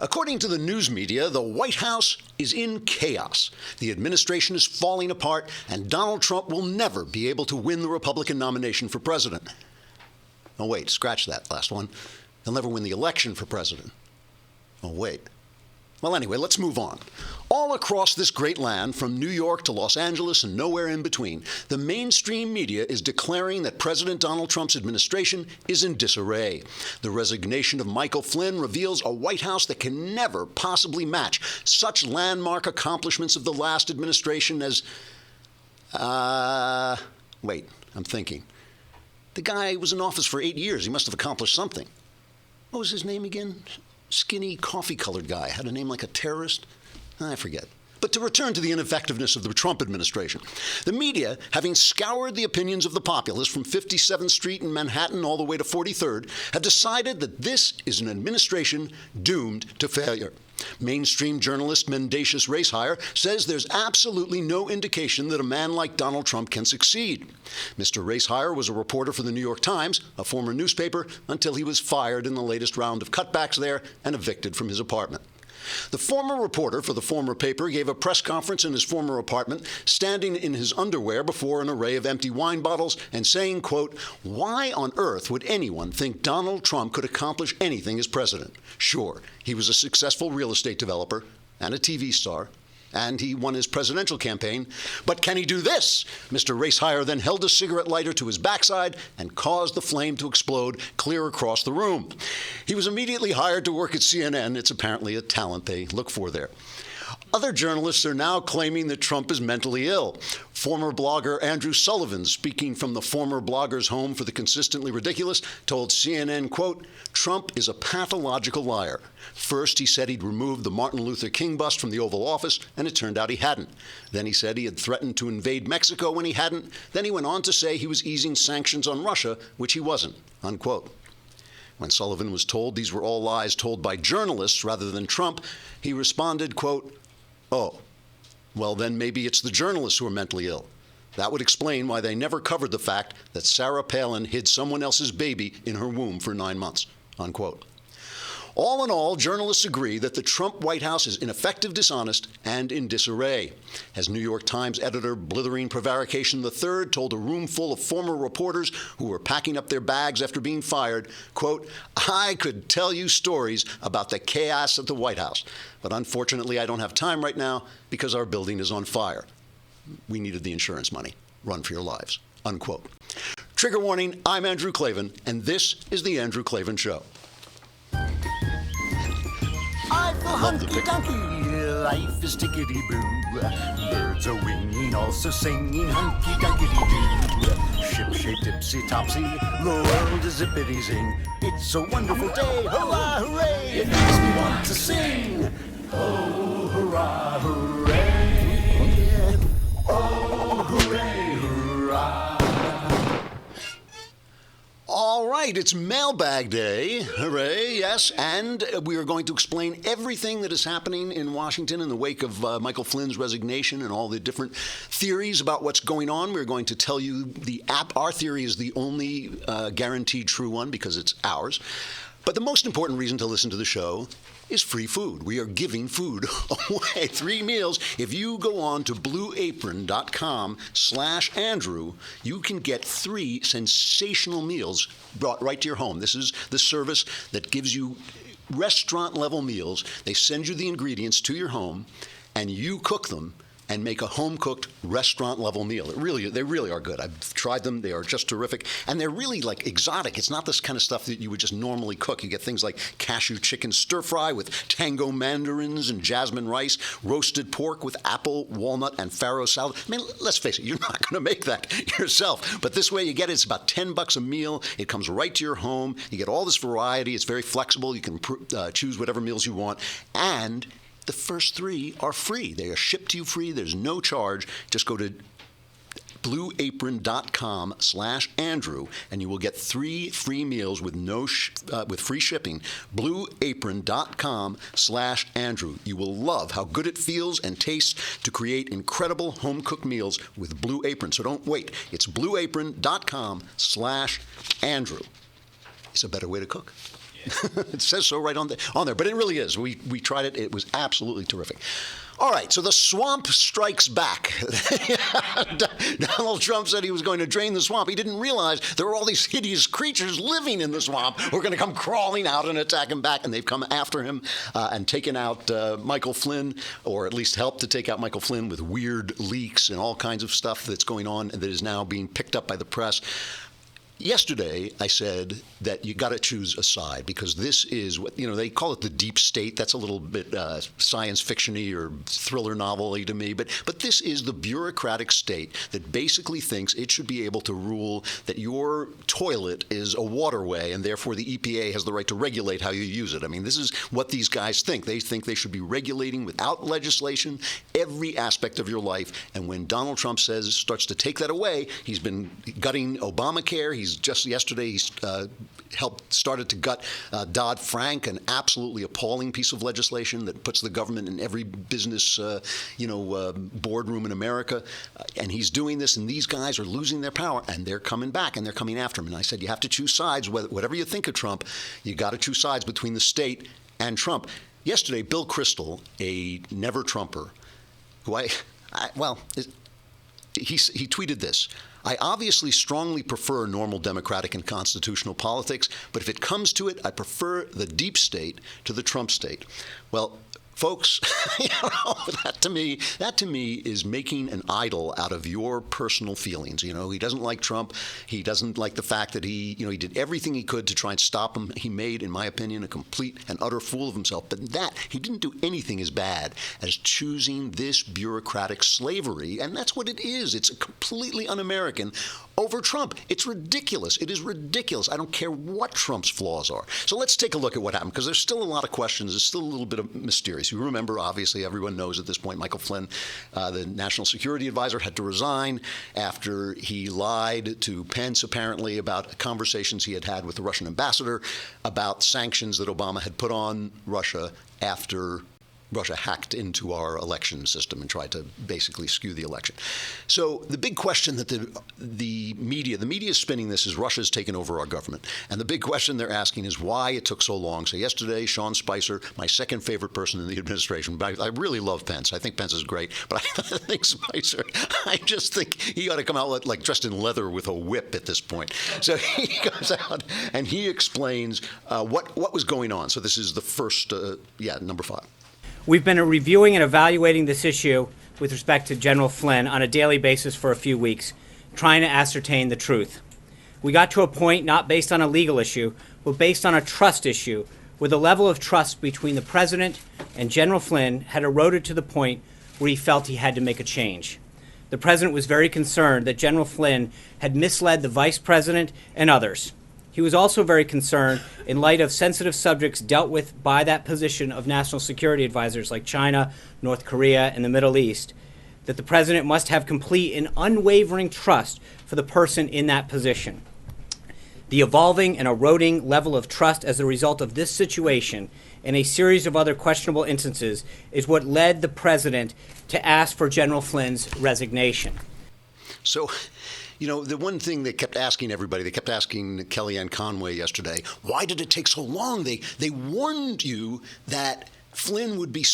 According to the news media, the White House is in chaos. The administration is falling apart, and Donald Trump will never be able to win the Republican nomination for president. Oh, wait, scratch that last one. He'll never win the election for president. Oh, wait. Well, anyway, let's move on. All across this great land, from New York to Los Angeles and nowhere in between, the mainstream media is declaring that President Donald Trump's administration is in disarray. The resignation of Michael Flynn reveals a White House that can never possibly match such landmark accomplishments of the last administration as... wait, I'm thinking. The guy was in office for 8 years. He must have accomplished something. What was his name again? Skinny, coffee-colored guy. Had a name like a terrorist? I forget. But to return to the ineffectiveness of the Trump administration, the media, having scoured the opinions of the populace from 57th Street in Manhattan all the way to 43rd, have decided that this is an administration doomed to failure. Mainstream journalist Mendacious Racehire says there's absolutely no indication that a man like Donald Trump can succeed. Mr. Racehire was a reporter for the New York Times, a former newspaper, until he was fired in the latest round of cutbacks there and evicted from his apartment. The former reporter for the former paper gave a press conference in his former apartment, standing in his underwear before an array of empty wine bottles and saying, quote, "Why on earth would anyone think Donald Trump could accomplish anything as president? Sure, he was a successful real estate developer and a TV star, and he won his presidential campaign. But can he do this?" Mr. Racehire then held a cigarette lighter to his backside and caused the flame to explode clear across the room. He was immediately hired to work at CNN. It's apparently a talent they look for there. Other journalists are now claiming that Trump is mentally ill. Former blogger Andrew Sullivan, speaking from the former blogger's home for the consistently ridiculous, told CNN, quote, "Trump is a pathological liar. First, he said he'd removed the Martin Luther King bust from the Oval Office, and it turned out he hadn't. Then he said he had threatened to invade Mexico when he hadn't. Then he went on to say he was easing sanctions on Russia, which he wasn't," unquote. When Sullivan was told these were all lies told by journalists rather than Trump, he responded, quote, "Oh, well, then maybe it's the journalists who are mentally ill. That would explain why they never covered the fact that Sarah Palin hid someone else's baby in her womb for 9 months," unquote. All in all, journalists agree that the Trump White House is ineffective, dishonest, and in disarray. As New York Times editor Blithering Prevarication III told a room full of former reporters who were packing up their bags after being fired, quote, "I could tell you stories about the chaos at the White House, but unfortunately I don't have time right now because our building is on fire. We needed the insurance money. Run for your lives," unquote. Trigger warning, I'm Andrew Klavan, and this is The Andrew Klavan Show. I feel hunky-dunky, life is tickety-boo. Birds are winging, also singing hunky-dunky-doo. Ship-shape, tipsy-topsy, the world is zippity-zing. It's a wonderful day, hurrah, hooray! It makes me want to sing. Oh, hurrah, hooray! Oh, hooray, hurrah! All right, it's Mailbag Day. Hooray, yes. And we are going to explain everything that is happening in Washington in the wake of Michael Flynn's resignation and all the different theories about what's going on. We're going to tell you our theory is the only guaranteed true one because it's ours. But the most important reason to listen to the show is free food. We are giving food away, 3 meals. If you go on to blueapron.com/Andrew, you can get 3 sensational meals brought right to your home. This is the service that gives you restaurant-level meals. They send you the ingredients to your home, and you cook them and make a home-cooked restaurant-level meal. They really are good. I've tried them. They are just terrific. And they're really like exotic. It's not this kind of stuff that you would just normally cook. You get things like cashew chicken stir-fry with tango mandarins and jasmine rice, roasted pork with apple, walnut, and farro salad. I mean, let's face it, you're not going to make that yourself. But this way you get it. It's about $10 a meal. It comes right to your home. You get all this variety. It's very flexible. You can choose whatever meals you want. And the first 3 are free. They are shipped to you free. There's no charge. Just go to blueapron.com/Andrew, and you will get 3 free meals with with free shipping. Blueapron.com/Andrew. You will love how good it feels and tastes to create incredible home-cooked meals with Blue Apron. So don't wait. It's blueapron.com/Andrew. It's a better way to cook. It says so right on there, but it really is. We tried it. It was absolutely terrific. All right, so the swamp strikes back. Donald Trump said he was going to drain the swamp. He didn't realize there were all these hideous creatures living in the swamp who were going to come crawling out and attack him back, and they've come after him and taken out Michael Flynn, or at least helped to take out Michael Flynn with weird leaks and all kinds of stuff that's going on and that is now being picked up by the press. Yesterday, I said that you got to choose a side because this is what, they call it the deep state. That's a little bit science fiction-y or thriller novel-y to me. But this is the bureaucratic state that basically thinks it should be able to rule that your toilet is a waterway and therefore the EPA has the right to regulate how you use it. I mean, this is what these guys think. They think they should be regulating without legislation every aspect of your life. And when Donald Trump starts to take that away, he's been gutting Obamacare. Just yesterday, he started to gut Dodd-Frank, an absolutely appalling piece of legislation that puts the government in every business, boardroom in America. And he's doing this, and these guys are losing their power, and they're coming back, and they're coming after him. And I said, you have to choose sides. Whatever you think of Trump, you got to choose sides between the state and Trump. Yesterday, Bill Kristol, a never-Trumper, who he tweeted this. I obviously strongly prefer normal democratic and constitutional politics, but if it comes to it, I prefer the deep state to the Trump state. Well, folks, that to me is making an idol out of your personal feelings. He doesn't like Trump. He doesn't like the fact that he did everything he could to try and stop him. He made, in my opinion, a complete and utter fool of himself. But he didn't do anything as bad as choosing this bureaucratic slavery, and that's what it is. It's completely un-American over Trump. It's ridiculous. It is ridiculous. I don't care what Trump's flaws are. So let's take a look at what happened, because there's still a lot of questions. There's still a little bit of mysterious. You remember, obviously, everyone knows at this point, Michael Flynn, the national security advisor, had to resign after he lied to Pence, apparently, about conversations he had had with the Russian ambassador about sanctions that Obama had put on Russia after Russia hacked into our election system and tried to basically skew the election. So the big question that the media is spinning this is Russia's taken over our government. And the big question they're asking is why it took so long. So yesterday, Sean Spicer, my second favorite person in the administration, I really love Pence. I think Pence is great. But I think Spicer, I just think he ought to come out like dressed in leather with a whip at this point. So he goes out and he explains what was going on. So this is the first, number 5. We've been reviewing and evaluating this issue with respect to General Flynn on a daily basis for a few weeks, trying to ascertain the truth. We got to a point not based on a legal issue, but based on a trust issue, where the level of trust between the president and General Flynn had eroded to the point where he felt he had to make a change. The president was very concerned that General Flynn had misled the vice president and others. He was also very concerned, in light of sensitive subjects dealt with by that position of national security advisors like China, North Korea, and the Middle East, that the president must have complete and unwavering trust for the person in that position. The evolving and eroding level of trust as a result of this situation and a series of other questionable instances is what led the president to ask for General Flynn's resignation. So, the one thing they kept asking everybody, they kept asking Kellyanne Conway yesterday, why did it take so long? They warned you that Flynn would be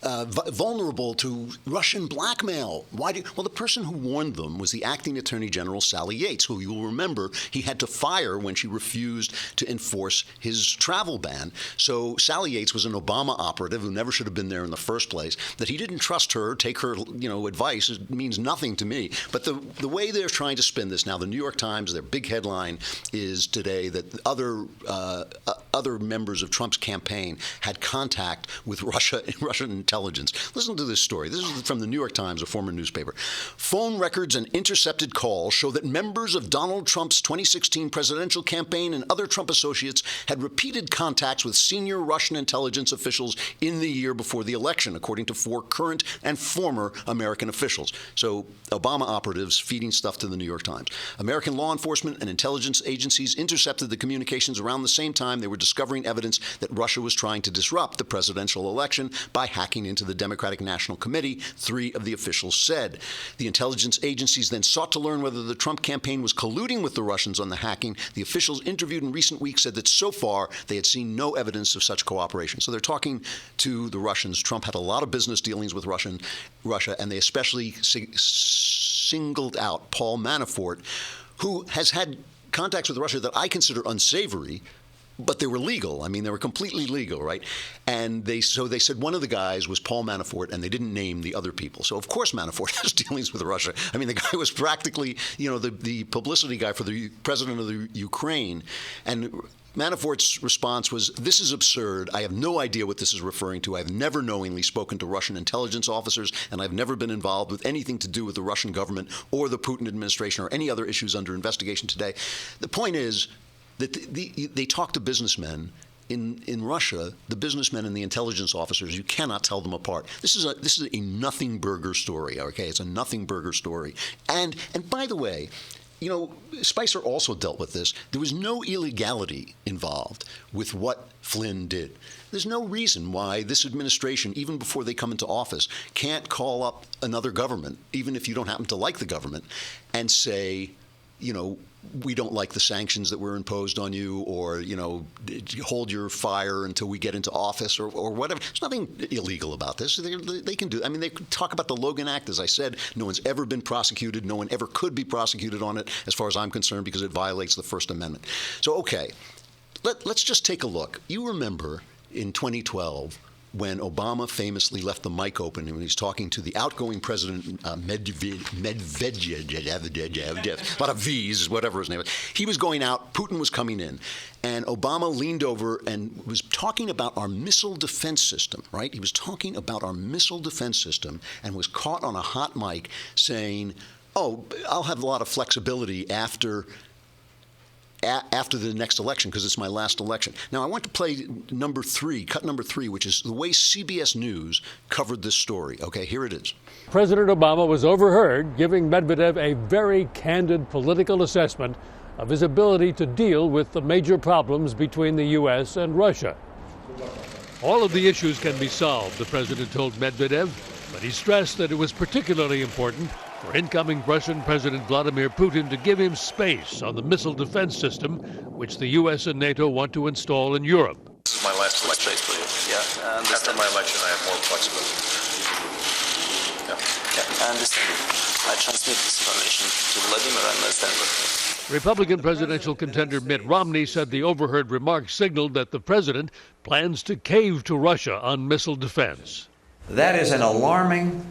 vulnerable to Russian blackmail. Well, the person who warned them was the acting Attorney General, Sally Yates, who you will remember he had to fire when she refused to enforce his travel ban. So Sally Yates was an Obama operative who never should have been there in the first place. That he didn't trust her, take her, advice, it means nothing to me. But the way they're trying to spin this now, the New York Times, their big headline is today that other members of Trump's campaign had contact with Russian intelligence. Listen to this story. This is from the New York Times, a former newspaper. Phone records and intercepted calls show that members of Donald Trump's 2016 presidential campaign and other Trump associates had repeated contacts with senior Russian intelligence officials in the year before the election, according to 4 current and former American officials. So Obama operatives feeding stuff to the New York Times. American law enforcement and intelligence agencies intercepted the communications around the same time they were discovering evidence that Russia was trying to disrupt the presidential election by hacking into the Democratic National Committee, 3 of the officials said. The intelligence agencies then sought to learn whether the Trump campaign was colluding with the Russians on the hacking. The officials interviewed in recent weeks said that so far they had seen no evidence of such cooperation. So they're talking to the Russians. Trump had a lot of business dealings with Russia, and they especially singled out Paul Manafort, who has had contacts with Russia that I consider unsavory, but they were legal. I mean, they were completely legal, right? And they said one of the guys was Paul Manafort, and they didn't name the other people. So, of course, Manafort has dealings with Russia. I mean, the guy was practically, the publicity guy for the president of the Ukraine. And Manafort's response was, "This is absurd. I have no idea what this is referring to. I've never knowingly spoken to Russian intelligence officers, and I've never been involved with anything to do with the Russian government or the Putin administration or any other issues under investigation today." The point is that they talk to businessmen. In Russia, the businessmen and the intelligence officers, you cannot tell them apart. This is a nothing burger story, okay? It's a nothing burger story. And by the way, Spicer also dealt with this. There was no illegality involved with what Flynn did. There's no reason why this administration, even before they come into office, can't call up another government, even if you don't happen to like the government, and say, we don't like the sanctions that were imposed on you, or, hold your fire until we get into office, or whatever. There's nothing illegal about this. They can do. I mean, they talk about the Logan Act. As I said, no one's ever been prosecuted. No one ever could be prosecuted on it, as far as I'm concerned, because it violates the First Amendment. So, okay, let's just take a look. You remember in 2012, when Obama famously left the mic open and when he's talking to the outgoing president, Medvedev, a lot of V's, whatever his name is. He was going out, Putin was coming in, and Obama leaned over and was talking about our missile defense system, right? He was talking about our missile defense system and was caught on a hot mic saying, "Oh, I'll have a lot of flexibility after the next election, because it's my last election." Now, I want to play cut number 3, which is the way CBS News covered this story. Okay, here it is. President Obama was overheard giving Medvedev a very candid political assessment of his ability to deal with the major problems between the U.S. and Russia. All of the issues can be solved, the president told Medvedev, but he stressed that it was particularly important for incoming Russian President Vladimir Putin to give him space on the missile defense system, which the U.S. and NATO want to install in Europe. This is my last election. Space for you. Yeah. After my election, I have more flexibility. Yeah, I understand. I transmit this information to Vladimir and I stand with him. Republican presidential contender Mitt Romney said the overheard remarks signaled that the president plans to cave to Russia on missile defense. That is an alarming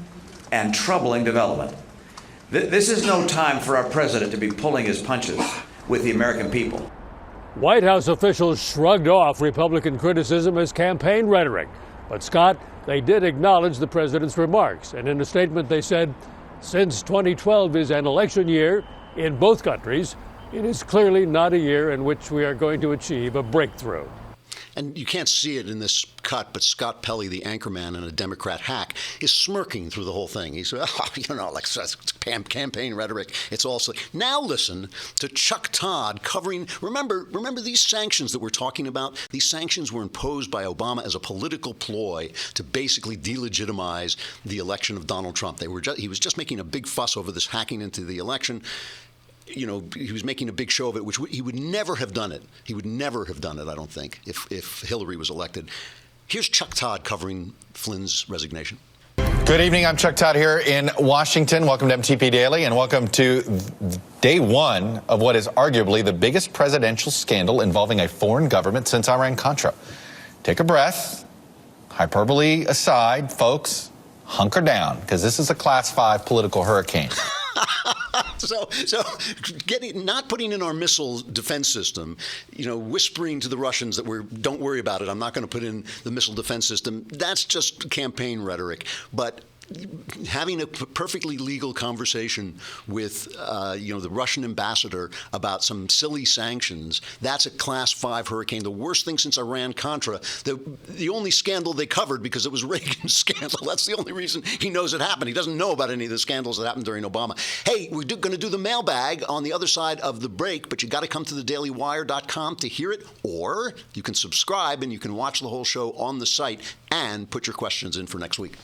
and troubling development. This is no time for our president to be pulling his punches with the American people. White House officials shrugged off Republican criticism as campaign rhetoric. But, Scott, they did acknowledge the president's remarks. And in a statement, they said, since 2012 is an election year in both countries, it is clearly not a year in which we are going to achieve a breakthrough. And you can't see it in this cut, but Scott Pelley, the anchorman and a Democrat hack, is smirking through the whole thing. He's, campaign rhetoric. It's also. Now listen to Chuck Todd covering. Remember these sanctions that we're talking about? These sanctions were imposed by Obama as a political ploy to basically delegitimize the election of Donald Trump. He was just making a big fuss over this hacking into the election. He was making a big show of it, which he would never have done it. He would never have done it, I don't think, if Hillary was elected. Here's Chuck Todd covering Flynn's resignation. Good evening. I'm Chuck Todd here in Washington. Welcome to MTP Daily, and welcome to day one of what is arguably the biggest presidential scandal involving a foreign government since Iran-Contra. Take a breath. Hyperbole aside, folks, hunker down, because this is a Class 5 political hurricane. So not putting in our missile defense system, whispering to the Russians that don't worry about it, I'm not going to put in the missile defense system, that's just campaign rhetoric. But having a perfectly legal conversation with the Russian ambassador about some silly sanctions, that's a class 5 hurricane. The worst thing since Iran-Contra. The only scandal they covered, because it was Reagan's scandal. That's the only reason he knows it happened. He doesn't know about any of the scandals that happened during Obama. Hey, we're going to do the mailbag on the other side of the break, but you got to come to thedailywire.com to hear it, or you can subscribe and you can watch the whole show on the site and put your questions in for next week.